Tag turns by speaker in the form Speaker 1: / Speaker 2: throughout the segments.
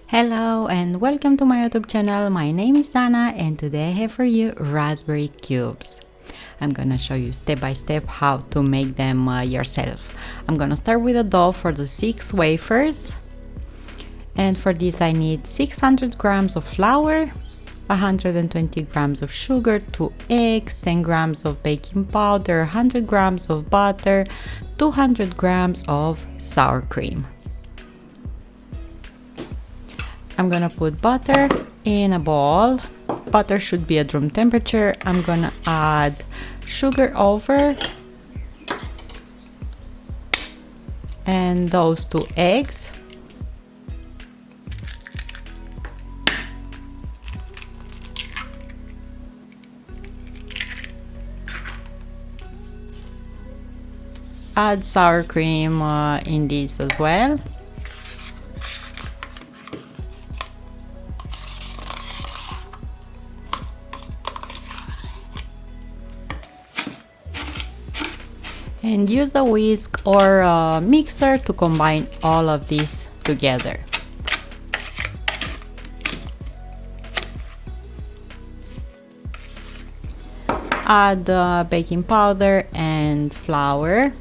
Speaker 1: Hello and welcome to my YouTube channel. My name is Dana and today I have for you raspberry cubes. I'm gonna show you step by step how to make them yourself. I'm gonna start with the dough for the 6 wafers, and for this I need 600 grams of flour, 120 grams of sugar, 2 eggs, 10 grams of baking powder, 100 grams of butter, 200 grams of sour cream. I'm gonna put butter in a bowl. Butter should be at room temperature. I'm gonna add sugar over and those 2 eggs. Add sour cream in this as well. And use a whisk or a mixer to combine all of this together. Add baking powder and flour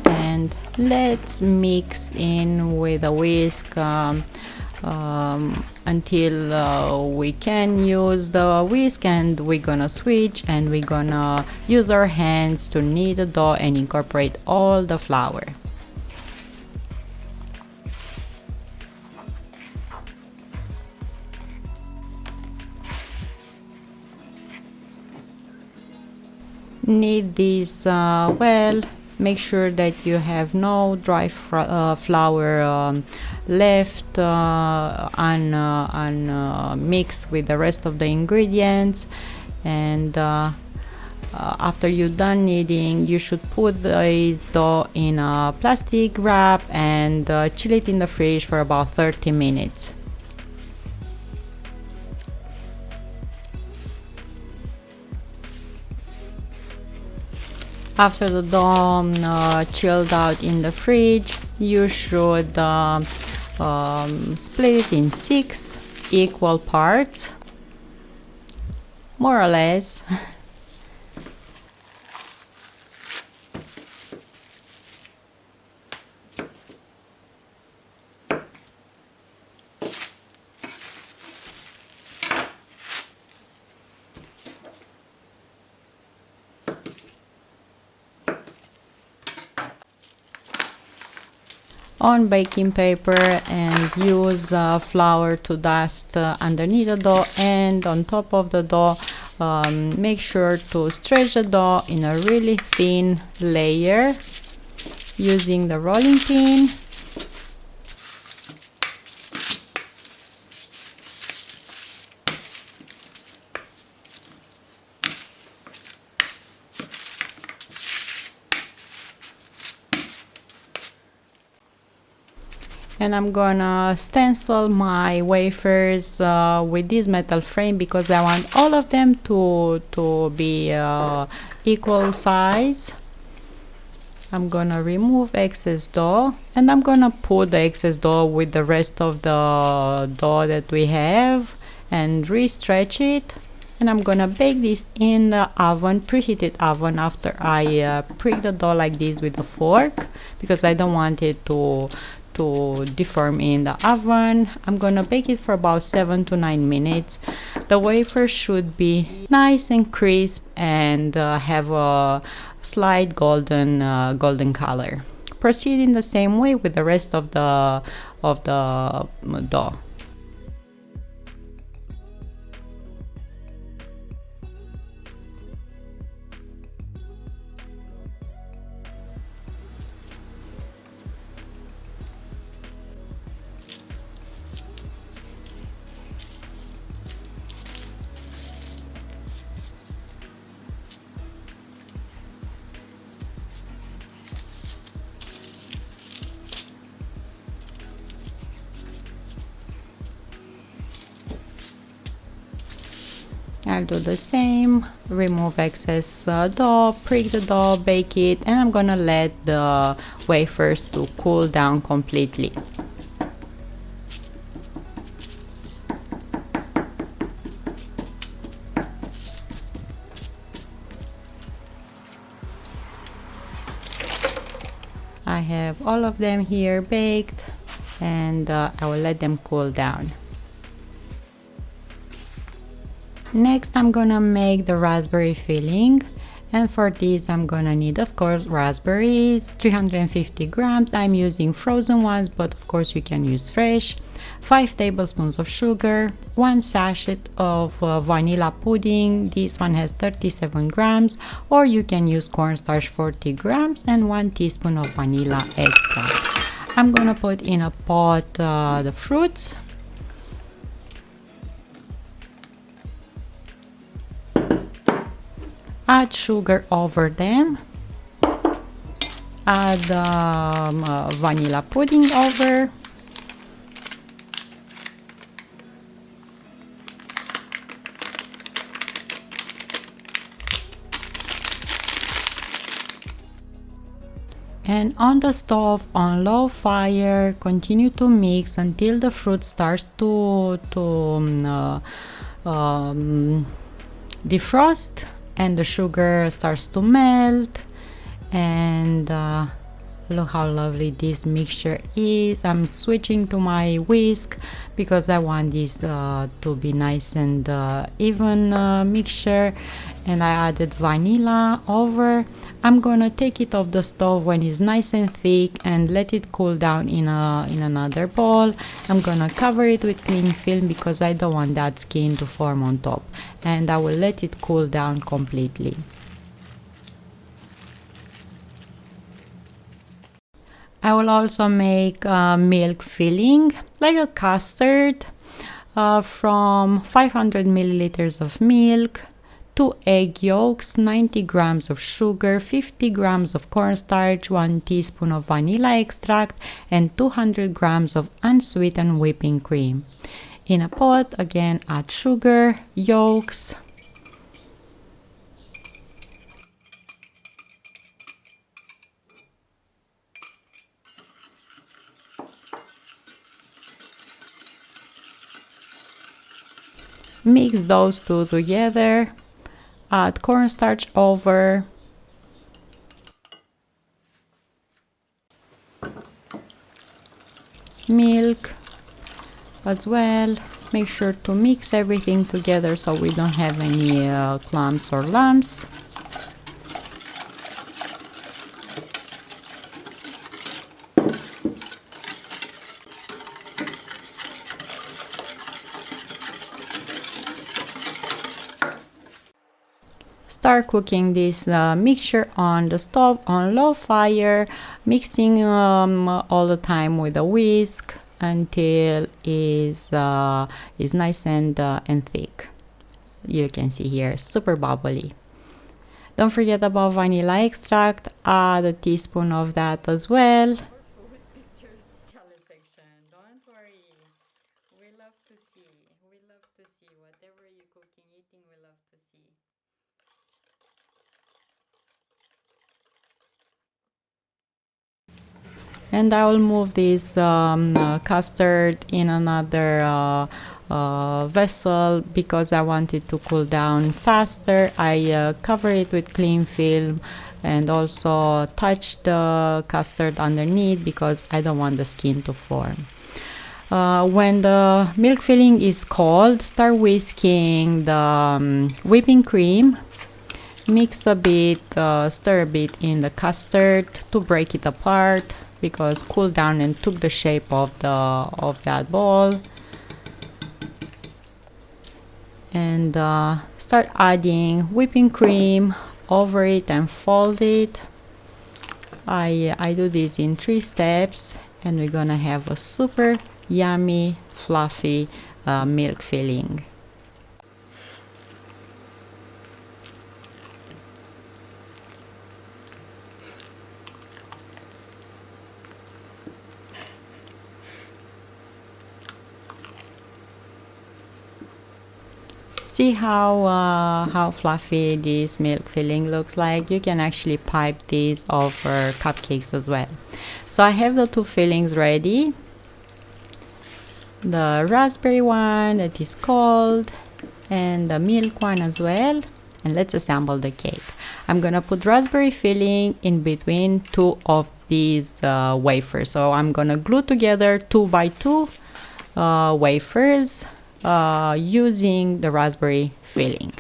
Speaker 1: and let's mix in with a whisk until we can use the whisk, and we're gonna switch and we're gonna use our hands to knead the dough and incorporate all the flour. Knead this well. Make sure that you have no dry flour left mixed with the rest of the ingredients. And after you're done kneading, you should put this dough in a plastic wrap and chill it in the fridge for about 30 minutes. After the dough chilled out in the fridge, you should split it in 6 equal parts, more or less. On baking paper and use flour to dust underneath the dough, and on top of the dough make sure to stretch the dough in a really thin layer using the rolling pin. And I'm gonna stencil my wafers with this metal frame because I want all of them to be equal size. I'm gonna remove excess dough and I'm gonna put the excess dough with the rest of the dough that we have and re-stretch it. And I'm gonna bake this in the oven, preheated oven, after I prick the dough like this with a fork because I don't want it to deform in the oven. I'm gonna bake it for about 7 to 9 minutes. The wafer should be nice and crisp and have a slight golden color. Proceed in the same way with the rest of the dough. I'll do the same, remove excess dough, prick the dough, bake it, and I'm gonna let the wafers to cool down completely. have all of them here baked, and I will let them cool down. Next, I'm gonna make the raspberry filling, and for this I'm gonna need, of course, raspberries, 350 grams. I'm using frozen ones, but of course you can use fresh. 5 tablespoons of sugar, 1 sachet of vanilla pudding. This one has 37 grams, or you can use cornstarch, 40 grams, and 1 teaspoon of vanilla extract. I'm gonna put in a pot the fruits. Add sugar over them, add vanilla pudding over, and on the stove on low fire continue to mix until the fruit starts to defrost and the sugar starts to melt. And look how lovely this mixture is. I'm switching to my whisk because I want this to be nice and even mixture, and I added vanilla over. I'm gonna take it off the stove when it's nice and thick and let it cool down in another bowl. I'm gonna cover it with cling film because I don't want that skin to form on top, and I will let it cool down completely. I will also make milk filling, like a custard, from 500 milliliters of milk, 2 egg yolks, 90 grams of sugar, 50 grams of cornstarch, 1 teaspoon of vanilla extract, and 200 grams of unsweetened whipping cream. In a pot, again, add sugar, yolks, mix those two together, add cornstarch over, milk as well. Make sure to mix everything together so we don't have any clumps or lumps. Start cooking this mixture on the stove on low fire, mixing all the time with a whisk until is nice and thick. You can see here, super bubbly. Don't forget about vanilla extract. Add a teaspoon of that as well. Don't worry. We love to see. We love to see whatever you're cooking, eating. We love to see. And I will move this custard in another vessel because I want it to cool down faster. I cover it with cling film and also touch the custard underneath because I don't want the skin to form. When the milk filling is cold, start whisking the whipping cream. Mix a bit, stir a bit in the custard to break it apart because cooled down and took the shape of that ball. And start adding whipping cream over it and fold it. I do this in 3 steps, and we're gonna have a super yummy fluffy milk filling. See how fluffy this milk filling looks like? You can actually pipe these over cupcakes as well. So I have the 2 fillings ready. The raspberry one that is cold and the milk one as well. And let's assemble the cake. I'm gonna put raspberry filling in between 2 of these wafers. So I'm gonna glue together 2 by 2 wafers using the raspberry filling.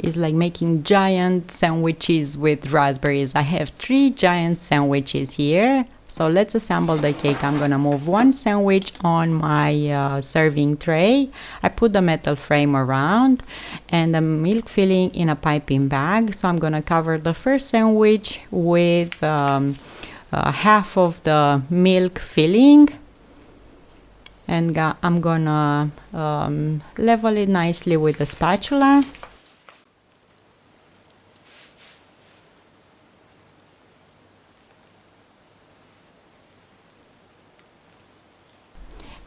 Speaker 1: It's like making giant sandwiches with raspberries. I have 3 giant sandwiches here. So let's assemble the cake. I'm gonna move 1 sandwich on my serving tray. I put the metal frame around and the milk filling in a piping bag. So I'm gonna cover the first sandwich with half of the milk filling, and I'm gonna level it nicely with a spatula.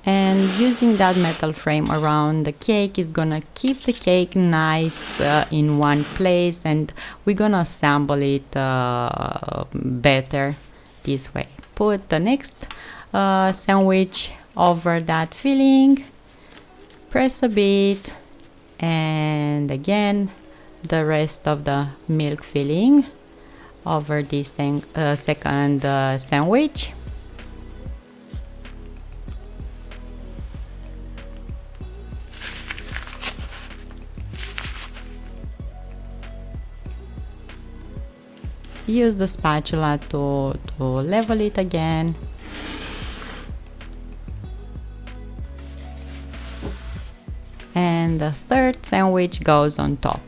Speaker 1: And using that metal frame around the cake is gonna keep the cake nice in one place, and we're gonna assemble it better this way. Put the next sandwich over that filling, press a bit, and again the rest of the milk filling over this second sandwich. Use the spatula to level it again. And the third sandwich goes on top.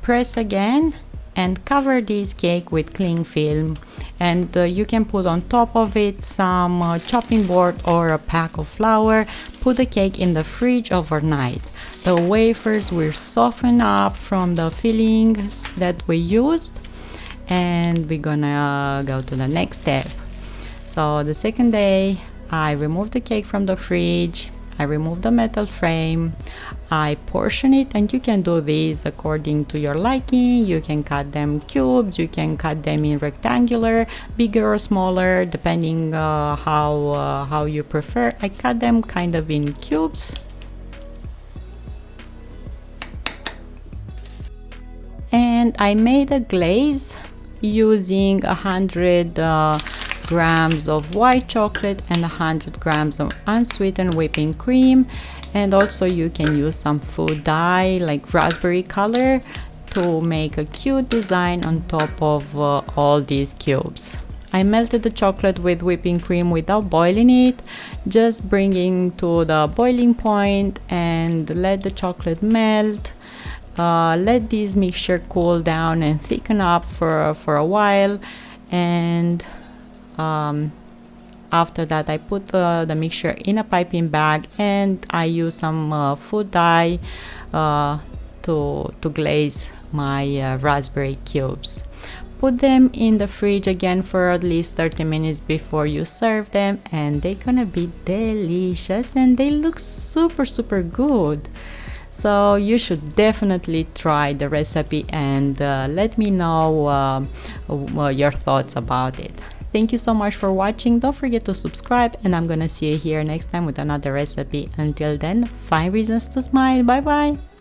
Speaker 1: Press again and cover this cake with cling film, and you can put on top of it some chopping board or a pack of flour. Put the cake in the fridge overnight. The wafers will soften up from the fillings that we used, and we're gonna go to the next step. So the second day, I removed the cake from the fridge, I removed the metal frame, I portion it, and you can do this according to your liking. You can cut them cubes, you can cut them in rectangular, bigger or smaller, depending how you prefer. I cut them kind of in cubes. And I made a glaze using 100 grams of white chocolate and 100 grams of unsweetened whipping cream, and also you can use some food dye like raspberry color to make a cute design on top of all these cubes. I melted the chocolate with whipping cream without boiling it, just bringing to the boiling point and let the chocolate melt. Let this mixture cool down and thicken up for a while, and after that I put the mixture in a piping bag, and I use some food dye to glaze my raspberry cubes. Put them in the fridge again for at least 30 minutes before you serve them, and they're gonna be delicious and they look super good. So you should definitely try the recipe and let me know your thoughts about it. Thank you so much for watching. Don't forget to subscribe, and I'm gonna see you here next time with another recipe. Until then, find reasons to smile. Bye bye.